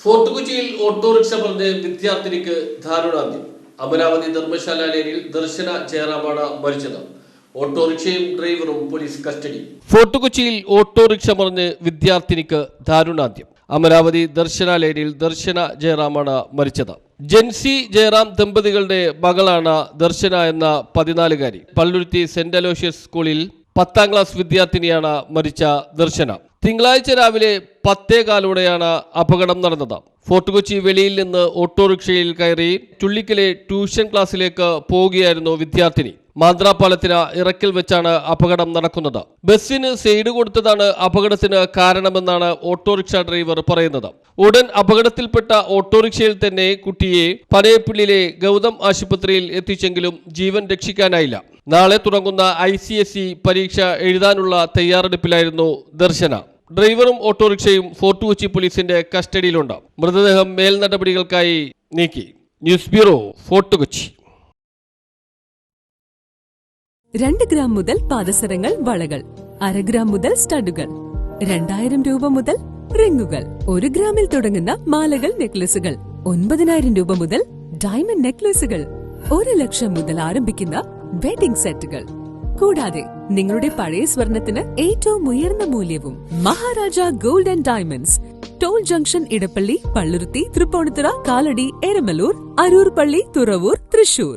Fort കൊച്ചിയിൽ autorickshaw പറഞ്ഞ് വിദ്യാർത്ഥിനിക്ക് ദാരുണാന്ത്യം. അമരാവതി ധർമ്മശാല ലേനിൽ ദർശന ജയറാമാണ് മരിച്ചത്. ഓട്ടോറിക്ഷയും ഡ്രൈവറും പോലീസ് കസ്റ്റഡി. ഫോർട്ട് കൊച്ചിയിൽ ഓട്ടോറിക്ഷ പറഞ്ഞ് വിദ്യാർത്ഥിനിക്ക് ദാരുണാന്ത്യം. അമരാവതി ദർശന ലേനിൽ ദർശന ജയറാമാണ് മരിച്ചത്. ജെൻസി ജയറാം ദമ്പതികളുടെ മകളാണ് ദർശന എന്ന 14-കാരി. പള്ളുരുത്തി സെന്റ് അലോഷ്യസ് സ്കൂളിൽ 10ാം ക്ലാസ് വിദ്യാർത്ഥിനിയാണ് മരിച്ച ദർശന. തിങ്കളാഴ്ച രാവിലെ 10:15 അപകടം നടന്നത്. ഫോർട്ട് കൊച്ചി വെളിയിൽ നിന്ന് ഓട്ടോറിക്ഷയിൽ കയറി ചുള്ളിക്കലെ ട്യൂഷൻ ക്ലാസ്സിലേക്ക് പോവുകയായിരുന്നു വിദ്യാർത്ഥിനി. മാന്ത്രാപാലത്തിന് ഇറക്കിൽ വെച്ചാണ് അപകടം നടക്കുന്നത്. ബസ്സിന് സൈഡ് കൊടുത്തതാണ് അപകടത്തിന് കാരണമെന്നാണ് ഓട്ടോറിക്ഷ ഡ്രൈവർ പറയുന്നത്. ഉടൻ അപകടത്തിൽപ്പെട്ട ഓട്ടോറിക്ഷയിൽ തന്നെ കുട്ടിയെ പനയപ്പള്ളിയിലെ ഗൗതം ആശുപത്രിയിൽ എത്തിച്ചെങ്കിലും ജീവൻ രക്ഷിക്കാനായില്ല. നാളെ തുടങ്ങുന്ന ICSE പരീക്ഷ എഴുതാനുള്ള തയ്യാറെടുപ്പിലായിരുന്നു ദർശന. ഡ്രൈവറും ഓട്ടോറിക്ഷയും ഫോർട്ട് കൊച്ചി പോലീസിന്റെ കസ്റ്റഡിയിലുണ്ട്. മൃതദേഹം മേൽ നടപടികൾക്കായി നീക്കി. News bureau, fort Kochi. 2 gram മുതൽ പാദസരങ്ങൾ, വളകൾ, 1/2 ഗ്രാം മുതൽ സ്റ്റഡുകൾ, 2000 രൂപ മുതൽ റിങ്ങുകൾ, 1 ഗ്രാമിൽ തുടങ്ങുന്ന മാലകൾ, നെക്ലസുകൾ, 9000 രൂപ മുതൽ ഡയമണ്ട് നെക്ലസുകൾ, 1 ലക്ഷം മുതൽ ആരംഭിക്കുന്ന വെഡിംഗ് സെറ്റുകൾ. കൂടാതെ നിങ്ങളുടെ പഴയ സ്വർണത്തിന് ഏറ്റവും ഉയർന്ന മൂല്യവും. Maharaja gold and diamonds, toll junction, Edappally, Palluruthy, Tripunithura, Kalady, Eramalloor, Aroor Palli, Thuravoor, Thrissur.